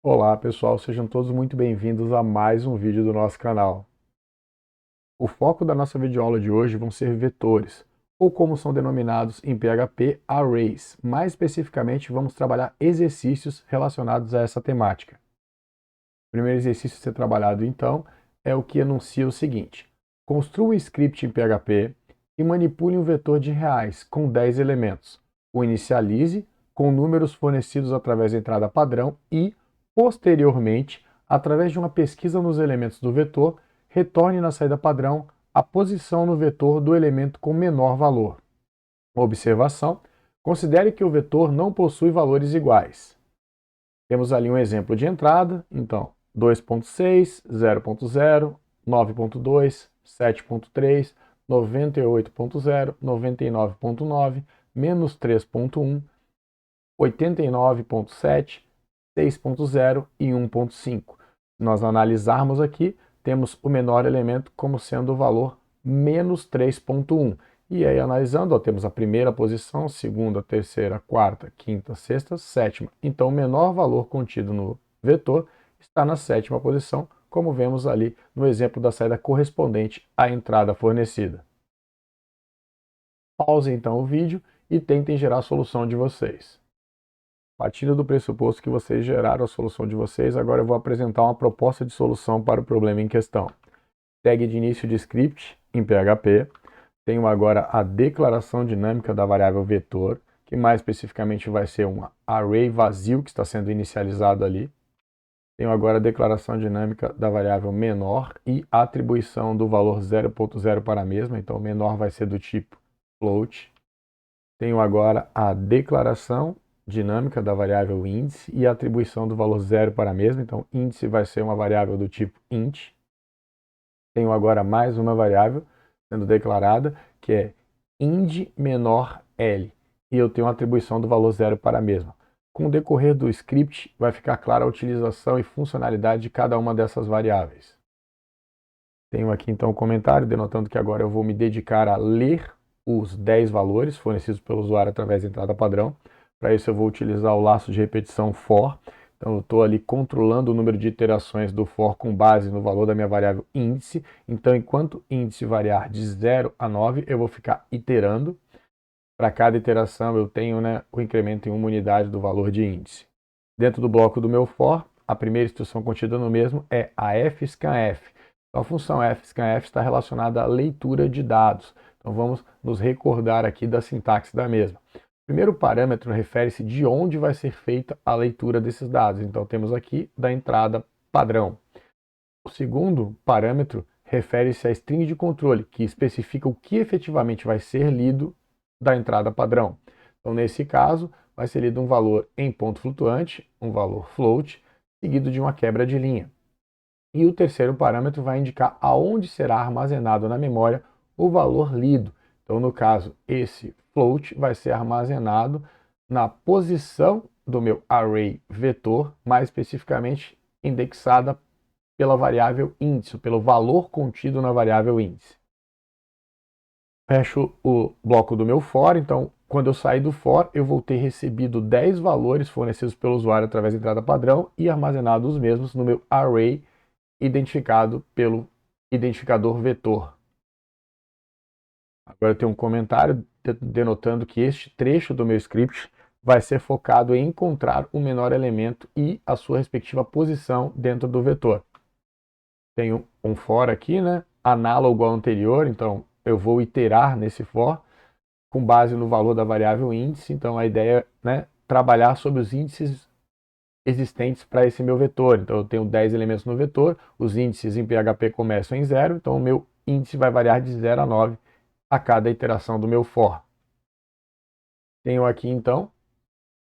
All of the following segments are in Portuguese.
Olá pessoal, sejam todos muito bem-vindos a mais um vídeo do nosso canal. O foco da nossa videoaula de hoje vão ser vetores, ou como são denominados em PHP, arrays. Mais especificamente, vamos trabalhar exercícios relacionados a essa temática. O primeiro exercício a ser trabalhado, então, é o que enuncia o seguinte: construa um script em PHP e manipule um vetor de reais com 10 elementos. O inicialize com números fornecidos através da entrada padrão e, posteriormente, através de uma pesquisa nos elementos do vetor, retorne na saída padrão a posição no vetor do elemento com menor valor. Observação: considere que o vetor não possui valores iguais. Temos ali um exemplo de entrada, então 2.6, 0.0, 9.2, 7.3, 98.0, 99.9, menos 3.1, 89.7, 6.0 e 1.5. Se nós analisarmos aqui, temos o menor elemento como sendo o valor menos 3.1. E aí, analisando, ó, temos a primeira posição, segunda, terceira, quarta, quinta, sexta, sétima. Então, o menor valor contido no vetor está na sétima posição, como vemos ali no exemplo da saída correspondente à entrada fornecida. Pause então o vídeo e tentem gerar a solução de vocês. Partindo do pressuposto que vocês geraram a solução de vocês, agora eu vou apresentar uma proposta de solução para o problema em questão. Tag de início de script em PHP. Tenho agora a declaração dinâmica da variável vetor, que mais especificamente vai ser um array vazio que está sendo inicializado ali. Tenho agora a declaração dinâmica da variável menor e a atribuição do valor 0.0 para a mesma, então menor vai ser do tipo float. Tenho agora a declaração dinâmica da variável índice e a atribuição do valor 0 para a mesma, então índice vai ser uma variável do tipo int. Tenho agora mais uma variável sendo declarada, que é ind menor L, e eu tenho uma atribuição do valor 0 para a mesma. Com o decorrer do script, vai ficar clara a utilização e funcionalidade de cada uma dessas variáveis. Tenho aqui então um comentário denotando que agora eu vou me dedicar a ler os 10 valores fornecidos pelo usuário através da entrada padrão. Para isso eu vou utilizar o laço de repetição for. Então eu estou ali controlando o número de iterações do for com base no valor da minha variável índice. Então enquanto índice variar de 0 a 9, eu vou ficar iterando. Para cada iteração eu tenho o incremento em uma unidade do valor de índice. Dentro do bloco do meu for, a primeira instrução contida no mesmo é a fscanf. Então, a função fscanf está relacionada à leitura de dados. Então vamos nos recordar aqui da sintaxe da mesma. O primeiro parâmetro refere-se de onde vai ser feita a leitura desses dados. Então temos aqui da entrada padrão. O segundo parâmetro refere-se à string de controle, que especifica o que efetivamente vai ser lido da entrada padrão. Então, nesse caso, vai ser lido um valor em ponto flutuante, um valor float, seguido de uma quebra de linha. E o terceiro parâmetro vai indicar aonde será armazenado na memória o valor lido. Então, no caso, esse float vai ser armazenado na posição do meu array vetor, mais especificamente indexada pela variável índice, pelo valor contido na variável índice. Fecho o bloco do meu for, então quando eu sair do for, eu vou ter recebido 10 valores fornecidos pelo usuário através da entrada padrão e armazenado os mesmos no meu array identificado pelo identificador vetor. Agora eu tenho um comentário denotando que este trecho do meu script vai ser focado em encontrar o menor elemento e a sua respectiva posição dentro do vetor. Tenho um for aqui, análogo ao anterior, então eu vou iterar nesse for com base no valor da variável índice. Então a ideia é trabalhar sobre os índices existentes para esse meu vetor. Então eu tenho 10 elementos no vetor, os índices em PHP começam em 0, então o meu índice vai variar de 0 a 9 a cada iteração do meu for. Tenho aqui então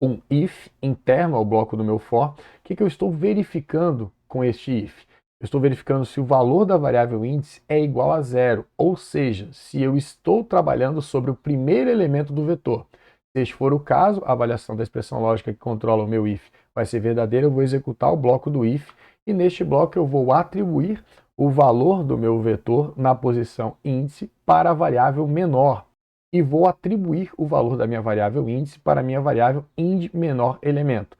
um if interno ao bloco do meu for. O que eu estou verificando com este if? Eu estou verificando se o valor da variável índice é igual a 0, ou seja, se eu estou trabalhando sobre o primeiro elemento do vetor. Se este for o caso, a avaliação da expressão lógica que controla o meu if vai ser verdadeira, eu vou executar o bloco do if, e neste bloco eu vou atribuir o valor do meu vetor na posição índice para a variável menor, e vou atribuir o valor da minha variável índice para a minha variável ind menor elemento.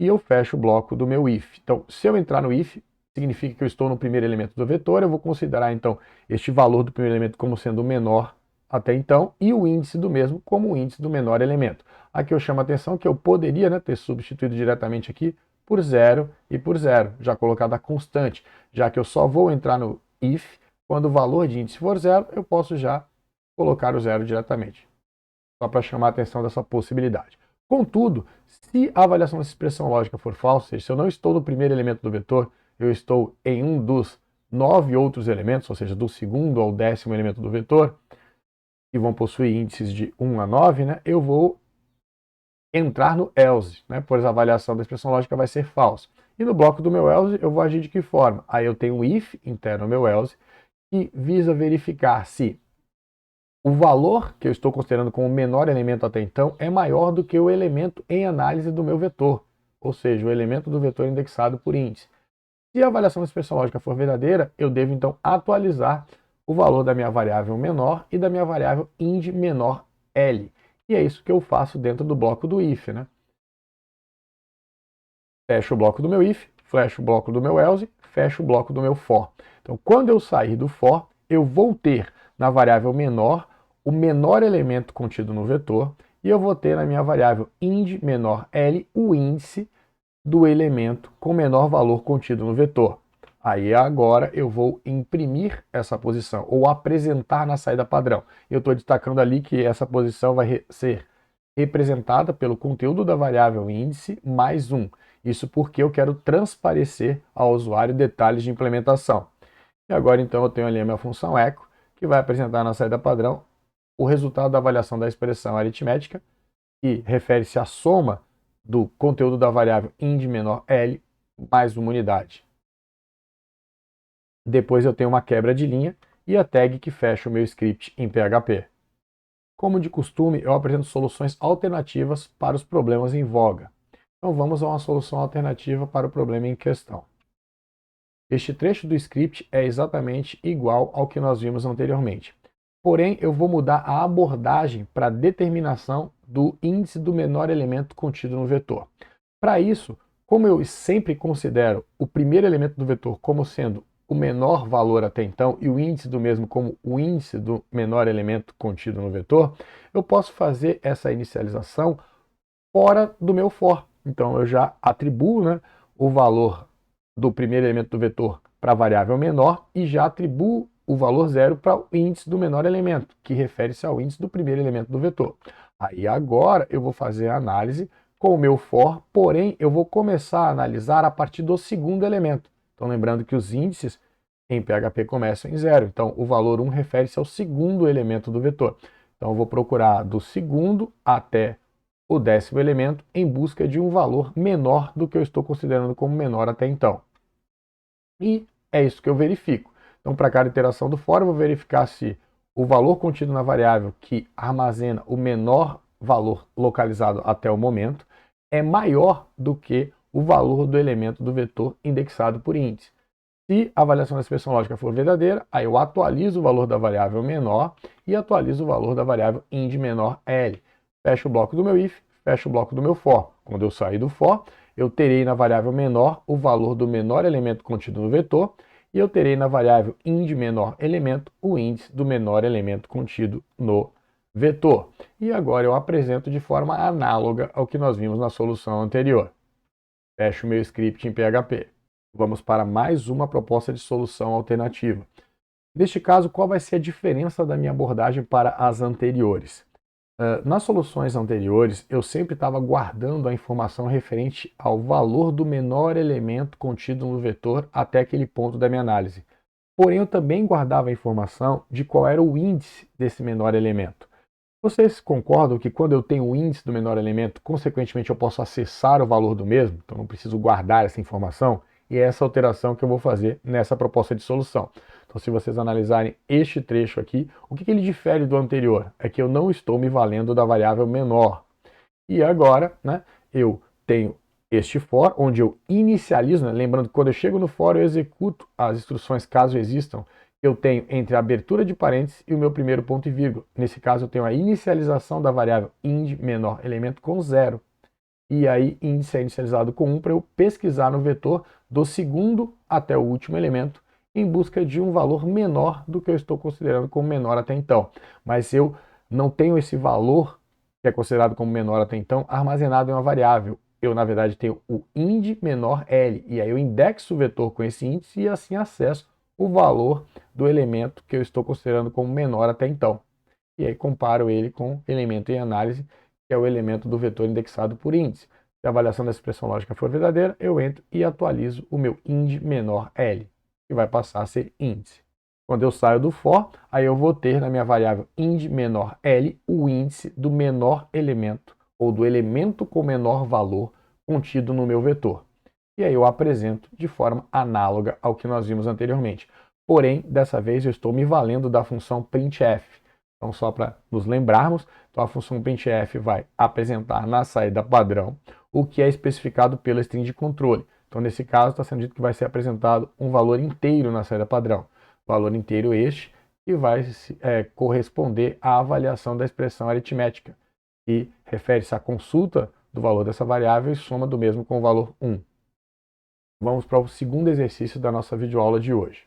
e eu fecho o bloco do meu if. Então, se eu entrar no if, significa que eu estou no primeiro elemento do vetor, eu vou considerar então este valor do primeiro elemento como sendo o menor até então e o índice do mesmo como o índice do menor elemento. Aqui eu chamo a atenção que eu poderia, né, ter substituído diretamente aqui por 0 e por 0, já colocado a constante, já que eu só vou entrar no if quando o valor de índice for 0, eu posso já colocar o 0 diretamente, só para chamar a atenção dessa possibilidade. Contudo, se a avaliação dessa expressão lógica for falsa, ou seja, se eu não estou no primeiro elemento do vetor, eu estou em um dos 9 outros elementos, ou seja, do segundo ao 10º elemento do vetor, que vão possuir índices de 1 a 9, né, eu vou entrar no else, né, pois a avaliação da expressão lógica vai ser falsa. E no bloco do meu else, eu vou agir de que forma? Aí eu tenho um if interno ao meu else, que visa verificar se o valor que eu estou considerando como o menor elemento até então é maior do que o elemento em análise do meu vetor, ou seja, o elemento do vetor indexado por índice. Se a avaliação da expressão lógica for verdadeira, eu devo então atualizar o valor da minha variável menor e da minha variável ind menor L. E é isso que eu faço dentro do bloco do if, né? Fecho o bloco do meu if, fecho o bloco do meu else, fecho o bloco do meu for. Então, quando eu sair do for, eu vou ter na variável menor o menor elemento contido no vetor e eu vou ter na minha variável ind menor L o índice do elemento com menor valor contido no vetor. Aí agora eu vou imprimir essa posição, ou apresentar na saída padrão. Eu estou destacando ali que essa posição vai ser representada pelo conteúdo da variável índice mais 1. Isso porque eu quero transparecer ao usuário detalhes de implementação. E agora então eu tenho ali a minha função echo, que vai apresentar na saída padrão o resultado da avaliação da expressão aritmética, que refere-se à soma do conteúdo da variável ind menor L mais uma unidade. Depois eu tenho uma quebra de linha e a tag que fecha o meu script em PHP. Como de costume, eu apresento soluções alternativas para os problemas em voga. Então vamos a uma solução alternativa para o problema em questão. Este trecho do script é exatamente igual ao que nós vimos anteriormente. Porém, eu vou mudar a abordagem para a determinação do índice do menor elemento contido no vetor. Para isso, como eu sempre considero o primeiro elemento do vetor como sendo o menor valor até então e o índice do mesmo como o índice do menor elemento contido no vetor, eu posso fazer essa inicialização fora do meu for. Então eu já atribuo, né, o valor do primeiro elemento do vetor para a variável menor e já atribuo o valor 0 para o índice do menor elemento, que refere-se ao índice do primeiro elemento do vetor. Aí agora eu vou fazer a análise com o meu for, porém eu vou começar a analisar a partir do segundo elemento. Então lembrando que os índices em PHP começam em 0, então o valor 1 refere-se ao segundo elemento do vetor. Então eu vou procurar do segundo até o 10º elemento em busca de um valor menor do que eu estou considerando como menor até então. E é isso que eu verifico. Então, para cada iteração do for, eu vou verificar se o valor contido na variável que armazena o menor valor localizado até o momento é maior do que o valor do elemento do vetor indexado por índice. Se a avaliação da expressão lógica for verdadeira, aí eu atualizo o valor da variável menor e atualizo o valor da variável ind menor L. Fecho o bloco do meu if, fecho o bloco do meu for. Quando eu sair do for, eu terei na variável menor o valor do menor elemento contido no vetor e eu terei na variável ind menor elemento o índice do menor elemento contido no vetor. E agora eu apresento de forma análoga ao que nós vimos na solução anterior. Fecho o meu script em PHP. Vamos para mais uma proposta de solução alternativa. Neste caso, qual vai ser a diferença da minha abordagem para as anteriores? Nas soluções anteriores, eu sempre estava guardando a informação referente ao valor do menor elemento contido no vetor até aquele ponto da minha análise. Porém, eu também guardava a informação de qual era o índice desse menor elemento. Vocês concordam que quando eu tenho o índice do menor elemento, consequentemente eu posso acessar o valor do mesmo? Então não preciso guardar essa informação? E é essa alteração que eu vou fazer nessa proposta de solução. Então, se vocês analisarem este trecho aqui, o que ele difere do anterior? É que eu não estou me valendo da variável menor. E agora, né, eu tenho este for, onde eu inicializo, né, lembrando que quando eu chego no for, eu executo as instruções caso existam. Eu tenho entre a abertura de parênteses e o meu primeiro ponto e vírgula. Nesse caso, eu tenho a inicialização da variável ind menor elemento com 0. e aí índice é inicializado com 1 para eu pesquisar no vetor do segundo até o último elemento em busca de um valor menor do que eu estou considerando como menor até então. Mas eu não tenho esse valor, que é considerado como menor até então, armazenado em uma variável. Eu, na verdade, tenho o ind menor L, e aí eu indexo o vetor com esse índice e assim acesso o valor do elemento que eu estou considerando como menor até então. E aí comparo ele com o elemento em análise, que é o elemento do vetor indexado por índice. Se a avaliação da expressão lógica for verdadeira, eu entro e atualizo o meu ind menor L, que vai passar a ser índice. Quando eu saio do for, aí eu vou ter na minha variável ind menor L o índice do menor elemento, ou do elemento com menor valor contido no meu vetor. E aí eu apresento de forma análoga ao que nós vimos anteriormente. Porém, dessa vez eu estou me valendo da função printf. Então, só para nos lembrarmos, então a função printf vai apresentar na saída padrão o que é especificado pela string de controle. Então, nesse caso, está sendo dito que vai ser apresentado um valor inteiro na saída padrão. Valor inteiro este que vai corresponder à avaliação da expressão aritmética, que refere-se à consulta do valor dessa variável e soma do mesmo com o valor 1. Vamos para o segundo exercício da nossa videoaula de hoje.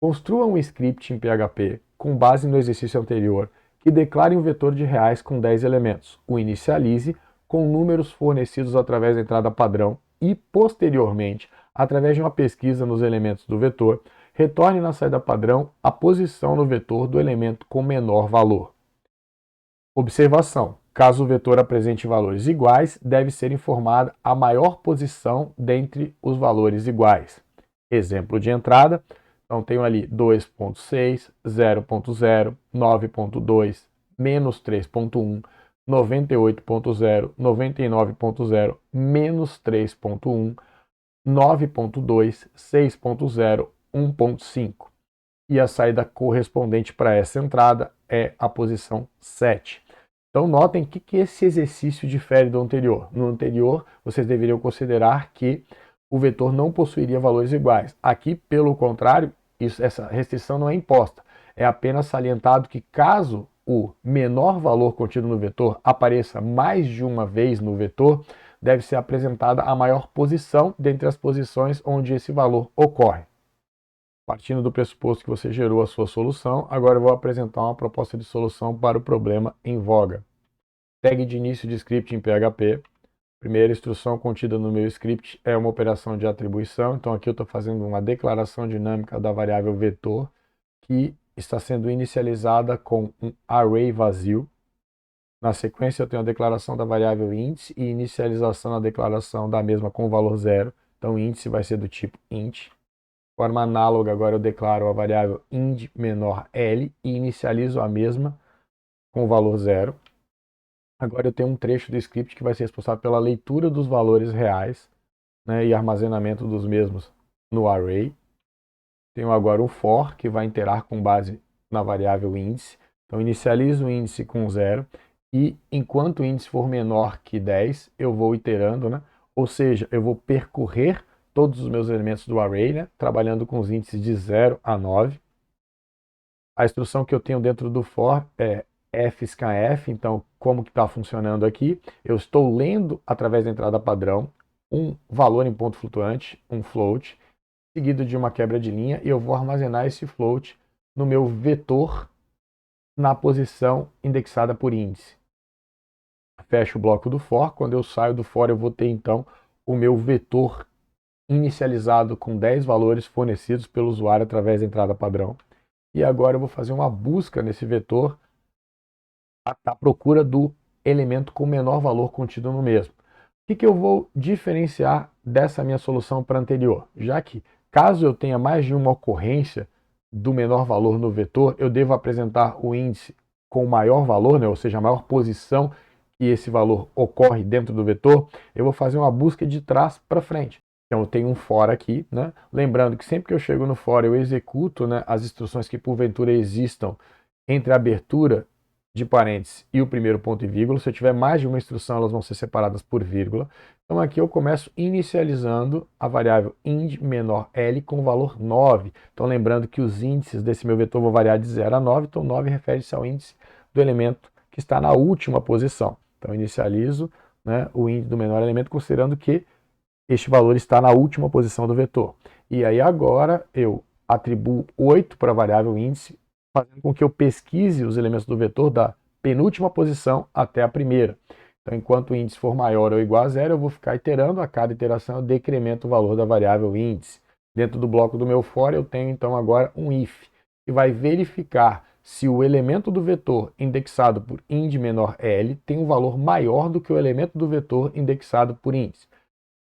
Construa um script em PHP com base no exercício anterior que declare um vetor de reais com 10 elementos. O inicialize com números fornecidos através da entrada padrão e, posteriormente, através de uma pesquisa nos elementos do vetor, retorne na saída padrão a posição no vetor do elemento com menor valor. Observação: caso o vetor apresente valores iguais, deve ser informada a maior posição dentre os valores iguais. Exemplo de entrada, então tenho ali 2.6, 0.0, 9.2, menos 3.1, 98.0, 99.0, menos 3.1, 9.2, 6.0, 1.5. E a saída correspondente para essa entrada é a posição 7. Então, notem o que esse exercício difere do anterior. No anterior, vocês deveriam considerar que o vetor não possuiria valores iguais. Aqui, pelo contrário, essa restrição não é imposta. É apenas salientado que caso o menor valor contido no vetor apareça mais de uma vez no vetor, deve ser apresentada a maior posição dentre as posições onde esse valor ocorre. Partindo do pressuposto que você gerou a sua solução, agora eu vou apresentar uma proposta de solução para o problema em voga. Tag de início de script em PHP. Primeira instrução contida no meu script é uma operação de atribuição. Então aqui eu estou fazendo uma declaração dinâmica da variável vetor, que está sendo inicializada com um array vazio. Na sequência eu tenho a declaração da variável índice e inicialização da declaração da mesma com o valor 0. Então índice vai ser do tipo int. De forma análoga, agora eu declaro a variável ind menor L e inicializo a mesma com o valor 0. Agora eu tenho um trecho do script que vai ser responsável pela leitura dos valores reais, né, e armazenamento dos mesmos no array. Tenho agora um for que vai iterar com base na variável índice. Então inicializo o índice com 0 e enquanto o índice for menor que 10, eu vou iterando, né? Ou seja, eu vou percorrer todos os meus elementos do array, né, trabalhando com os índices de 0 a 9. A instrução que eu tenho dentro do for é f_f, então como que está funcionando aqui? Eu estou lendo através da entrada padrão um valor em ponto flutuante, um float, seguido de uma quebra de linha, e eu vou armazenar esse float no meu vetor na posição indexada por índice. Fecho o bloco do for. Quando eu saio do for, eu vou ter então o meu vetor inicializado com 10 valores fornecidos pelo usuário através da entrada padrão. E agora eu vou fazer uma busca nesse vetor à procura do elemento com menor valor contido no mesmo. O que eu vou diferenciar dessa minha solução para a anterior? Já que, caso eu tenha mais de uma ocorrência do menor valor no vetor, eu devo apresentar o índice com maior valor, né, ou seja, a maior posição que esse valor ocorre dentro do vetor, eu vou fazer uma busca de trás para frente. Então eu tenho um for aqui, né? Lembrando que sempre que eu chego no for eu executo, né, as instruções que porventura existam entre a abertura de parênteses e o primeiro ponto e vírgula. Se eu tiver mais de uma instrução, elas vão ser separadas por vírgula. Então aqui eu começo inicializando a variável ind menor L com o valor 9. Então lembrando que os índices desse meu vetor vão variar de 0 a 9, então 9 refere-se ao índice do elemento que está na última posição. Então inicializo né, o índice do menor elemento, considerando que este valor está na última posição do vetor. E aí agora eu atribuo 8 para a variável índice, fazendo com que eu pesquise os elementos do vetor da penúltima posição até a primeira. Então, enquanto o índice for maior ou igual a zero, eu vou ficar iterando. A cada iteração eu decremento o valor da variável índice. Dentro do bloco do meu for, eu tenho então agora um if, que vai verificar se o elemento do vetor indexado por ind menor L tem um valor maior do que o elemento do vetor indexado por índice.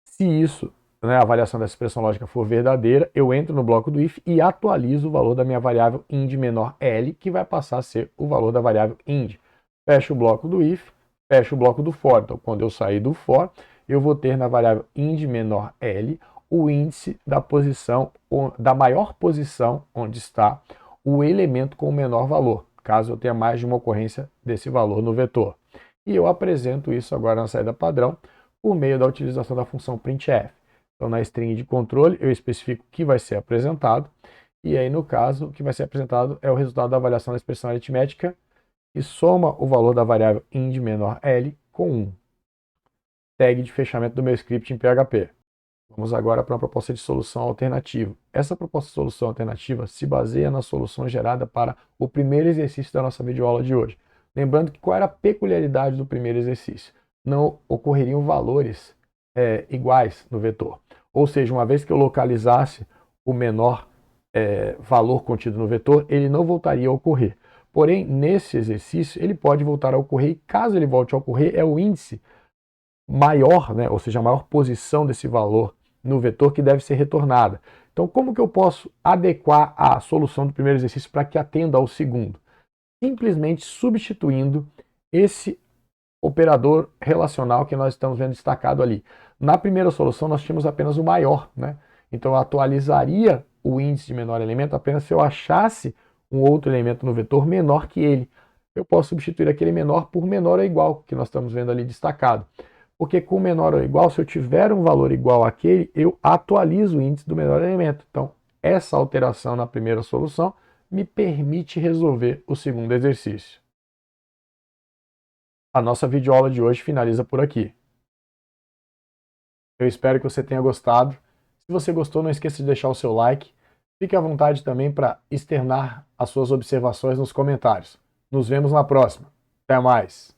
Se isso, né, a avaliação dessa expressão lógica for verdadeira, eu entro no bloco do if e atualizo o valor da minha variável ind menor L, que vai passar a ser o valor da variável ind. Fecho o bloco do if, fecho o bloco do for. Então, quando eu sair do for, eu vou ter na variável ind menor L o índice da posição, da maior posição onde está o elemento com o menor valor, caso eu tenha mais de uma ocorrência desse valor no vetor. E eu apresento isso agora na saída padrão por meio da utilização da função printf. Então, na string de controle, eu especifico o que vai ser apresentado, e aí, no caso, o que vai ser apresentado é o resultado da avaliação da expressão aritmética, e soma o valor da variável ind menor L com 1. Tag de fechamento do meu script em PHP. Vamos agora para uma proposta de solução alternativa. Essa proposta de solução alternativa se baseia na solução gerada para o primeiro exercício da nossa videoaula de hoje. Lembrando que qual era a peculiaridade do primeiro exercício? Não ocorreriam valores iguais no vetor. Ou seja, uma vez que eu localizasse o menor valor contido no vetor, ele não voltaria a ocorrer. Porém, nesse exercício, ele pode voltar a ocorrer, e caso ele volte a ocorrer, é o índice maior, né, ou seja, a maior posição desse valor no vetor que deve ser retornada. Então, como que eu posso adequar a solução do primeiro exercício para que atenda ao segundo? Simplesmente substituindo esse operador relacional que nós estamos vendo destacado ali. Na primeira solução, nós tínhamos apenas o maior, né? Então, eu atualizaria o índice de menor elemento apenas se eu achasse um outro elemento no vetor menor que ele. Eu posso substituir aquele menor por menor ou igual, que nós estamos vendo ali destacado. Porque com menor ou igual, se eu tiver um valor igual àquele, eu atualizo o índice do menor elemento. Então, essa alteração na primeira solução me permite resolver o segundo exercício. A nossa videoaula de hoje finaliza por aqui. Eu espero que você tenha gostado. Se você gostou, não esqueça de deixar o seu like. Fique à vontade também para externar as suas observações nos comentários. Nos vemos na próxima. Até mais!